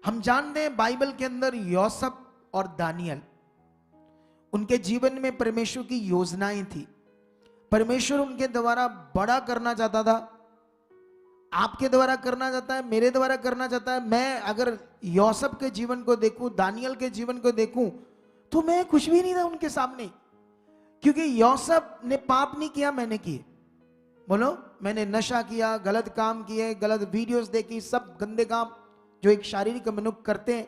हम जानते हैं बाइबल के अंदर यूसुफ और दानियल, उनके जीवन में परमेश्वर की योजनाएं थी। परमेश्वर उनके द्वारा बड़ा करना चाहता था, आपके द्वारा करना चाहता है, मेरे द्वारा करना चाहता है। मैं अगर यूसुफ के जीवन को देखूं, दानियल के जीवन को देखूं, तो मैं कुछ भी नहीं था उनके सामने, क्योंकि यूसुफ ने पाप नहीं किया, मैंने किए। बोलो, मैंने नशा किया, गलत काम किए, गलत वीडियोस देखी, सब गंदे काम जो एक शारीरिक मनुष्य करते हैं।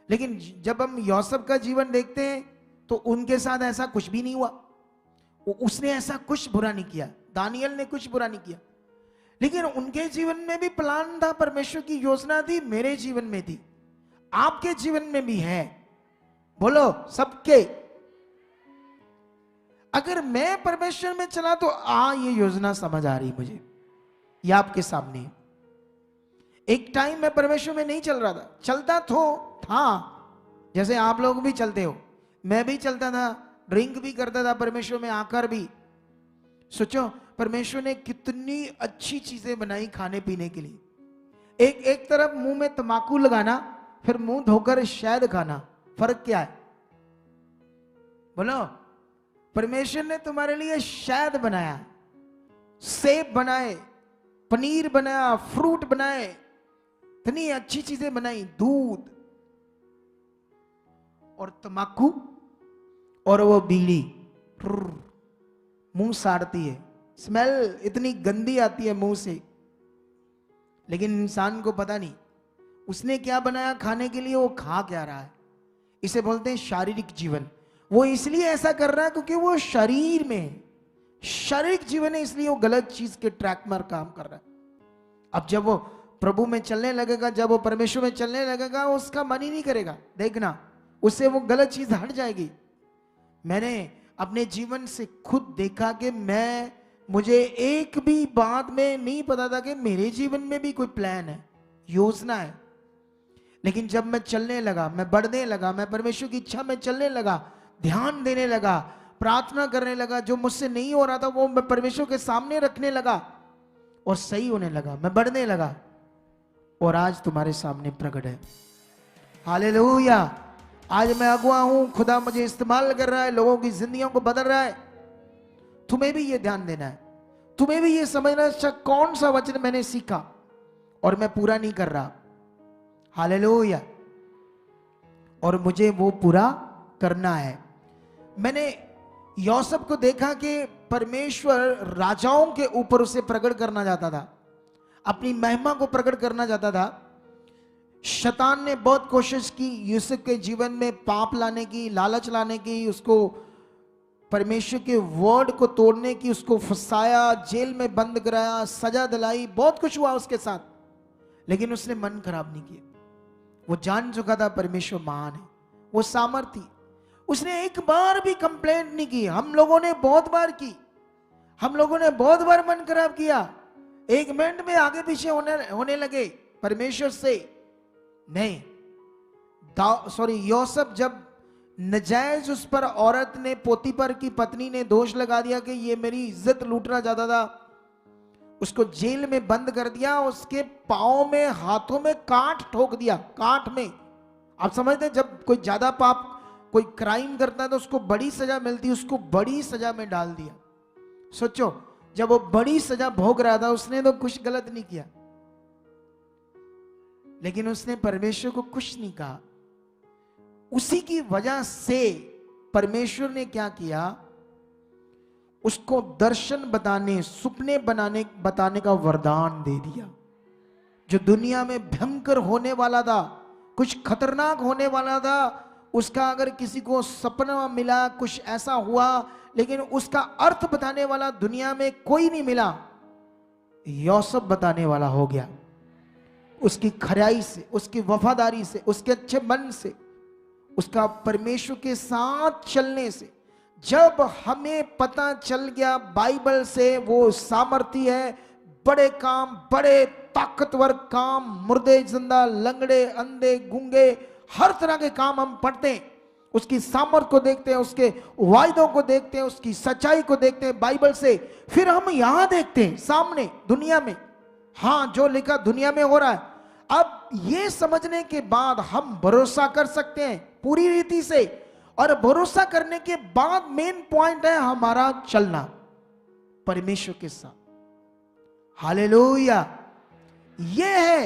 लेकिन जब हम यूसुफ का जीवन देखते हैं तो उनके साथ ऐसा कुछ भी नहीं हुआ, उसने ऐसा कुछ बुरा नहीं किया, दानियल ने कुछ बुरा नहीं किया। लेकिन उनके जीवन में भी प्लान था, परमेश्वर की योजना थी, मेरे जीवन में थी, आपके जीवन में भी है। बोलो सबके। अगर मैं परमेश्वर में चला तो ये योजना समझ आ रही मुझे, ये आपके सामने। एक टाइम मैं परमेश्वर में नहीं चल रहा था, चलता तो था जैसे आप लोग भी चलते हो, मैं भी चलता था, ड्रिंक भी करता था परमेश्वर में आकर भी। सोचो परमेश्वर ने कितनी अच्छी चीजें बनाई खाने पीने के लिए। एक तरफ मुंह में तंबाकू लगाना, फिर मुंह धोकर शहद खाना, फर्क क्या है? बोलो, परमेश्वर ने तुम्हारे लिए शहद बनाया, सेब बनाए, पनीर बनाया, फ्रूट बनाए, इतनी अच्छी चीजें बनाई, दूध और तंबाकू और वो बीड़ी मुंह साड़ती है, स्मेल इतनी गंदी आती है मुंह से। लेकिन इंसान को पता नहीं उसने क्या बनाया खाने के लिए, वो खा क्या रहा है। इसे बोलते हैं शारीरिक जीवन। वो इसलिए ऐसा कर रहा है क्योंकि वो शरीर में, शारीरिक जीवन है, इसलिए वो गलत चीज के ट्रैक में काम कर रहा है। अब जब वो प्रभु में चलने लगेगा, जब वो परमेश्वर में चलने लगेगा, उसका मन ही नहीं करेगा, देखना उससे वो गलत चीज हट जाएगी। मैंने अपने जीवन से खुद देखा कि मुझे एक भी बात में नहीं पता था कि मेरे जीवन में भी कोई प्लान है, योजना है। लेकिन जब मैं चलने लगा, मैं बढ़ने लगा, मैं परमेश्वर की इच्छा में चलने लगा, ध्यान देने लगा, प्रार्थना करने लगा, जो मुझसे नहीं हो रहा था वो मैं परमेश्वर के सामने रखने लगा और सही होने लगा, मैं बढ़ने लगा और आज तुम्हारे सामने प्रकट है। हालेलुया। आज मैं अगुआ हूं, खुदा मुझे इस्तेमाल कर रहा है, लोगों की जिंदगियों को बदल रहा है। तुम्हें भी ये ध्यान देना है, तुम्हें भी ये समझना है, अच्छा कौन सा वचन मैंने सीखा और मैं पूरा नहीं कर रहा। हालेलुया। और मुझे वो पूरा करना है। मैंने यूसुफ को देखा कि परमेश्वर राजाओं के ऊपर उसे प्रकट करना चाहता था, अपनी महिमा को प्रकट करना चाहता था। शैतान ने बहुत कोशिश की यूसुफ के जीवन में पाप लाने की, लालच लाने की, उसको परमेश्वर के वर्ड को तोड़ने की, उसको फंसाया, जेल में बंद कराया, सजा दिलाई, बहुत कुछ हुआ उसके साथ। लेकिन उसने मन खराब नहीं किया। वो जान चुका था परमेश्वर महान है, वो सामर्थी। उसने एक बार भी कंप्लेंट नहीं की। हम लोगों ने बहुत बार की, हम लोगों ने बहुत बार मन खराब किया, एक मिनट में आगे पीछे होने लगे परमेश्वर से। नहीं, यूसुफ जब नजायज उस पर औरत ने, पोतीपर की पत्नी ने दोष लगा दिया कि ये मेरी इज्जत लूटना चाहता था, उसको जेल में बंद कर दिया, उसके पांव में, हाथों में कांट ठोक दिया, कांट में। आप समझते हैं जब कोई ज्यादा पाप, कोई क्राइम करता है तो उसको बड़ी सजा मिलती है, उसको बड़ी सजा में डाल दिया। सोचो, जब वो बड़ी सजा भोग रहा था, उसने तो कुछ गलत नहीं किया, लेकिन उसने परमेश्वर को कुछ नहीं कहा। उसी की वजह से परमेश्वर ने क्या किया, उसको दर्शन बताने, सुपने बताने का वरदान दे दिया। जो दुनिया में भयंकर होने वाला था, कुछ खतरनाक होने वाला था, उसका अगर किसी को सपना मिला, कुछ ऐसा हुआ, लेकिन उसका अर्थ बताने वाला दुनिया में कोई नहीं मिला, यूसुफ बताने वाला हो गया। उसकी खराई से, उसकी वफादारी से, उसके अच्छे मन से, उसका परमेश्वर के साथ चलने से। जब हमें पता चल गया बाइबल से वो सामर्थी है, बड़े काम, बड़े ताकतवर काम, मुर्दे जिंदा, लंगड़े, अंधे, गूंगे, हर तरह के काम हम पढ़ते हैं, उसकी सामर्थ को देखते हैं, उसके वायदों को देखते हैं, उसकी सच्चाई को देखते हैं बाइबल से। फिर हम यहां देखते हैं सामने दुनिया में, हाँ जो लिखा दुनिया में हो रहा है। अब ये समझने के बाद हम भरोसा कर सकते हैं पूरी रीति से, और भरोसा करने के बाद मेन पॉइंट है हमारा चलना परमेश्वर के साथ। हालेलुया। ये है,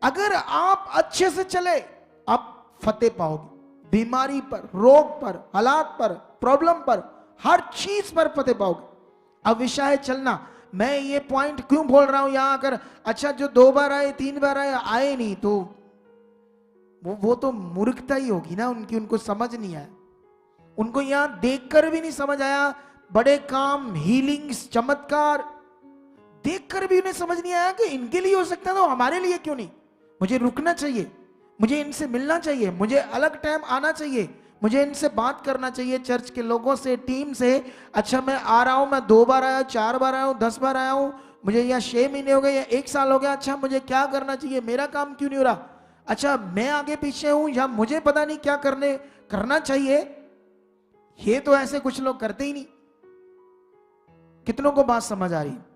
अगर आप अच्छे से चले आप फतेह पाओगे, बीमारी पर, रोग पर, हालात पर, प्रॉब्लम पर, हर चीज पर फतेह पाओगे। अब विषय है चलना। मैं ये पॉइंट क्यों बोल रहा हूं यहां आकर, अच्छा जो 2 बार आए 3 बार आए नहीं तो वो तो मूर्खता ही होगी ना उनकी, उनको समझ नहीं आया, उनको यहां देखकर भी नहीं समझ आया। बड़े काम, हीलिंग्स, चमत्कार देखकर भी उन्हें समझ नहीं आया कि इनके लिए हो सकता है तो हमारे लिए क्यों नहीं। मुझे रुकना चाहिए, मुझे इनसे मिलना चाहिए, मुझे अलग टाइम आना चाहिए, मुझे इनसे बात करना चाहिए, चर्च के लोगों से, टीम से। अच्छा मैं आ रहा हूं, मैं 2 बार आया, 4 बार आया हूं, 10 बार आया हूं, मुझे या 6 महीने हो गए या 1 साल हो गया, अच्छा मुझे क्या करना चाहिए, मेरा काम क्यों नहीं हो रहा, अच्छा मैं आगे पीछे हूं या मुझे पता नहीं क्या करना चाहिए। ये तो ऐसे कुछ लोग करते ही नहीं। कितनों को बात समझ आ रही है?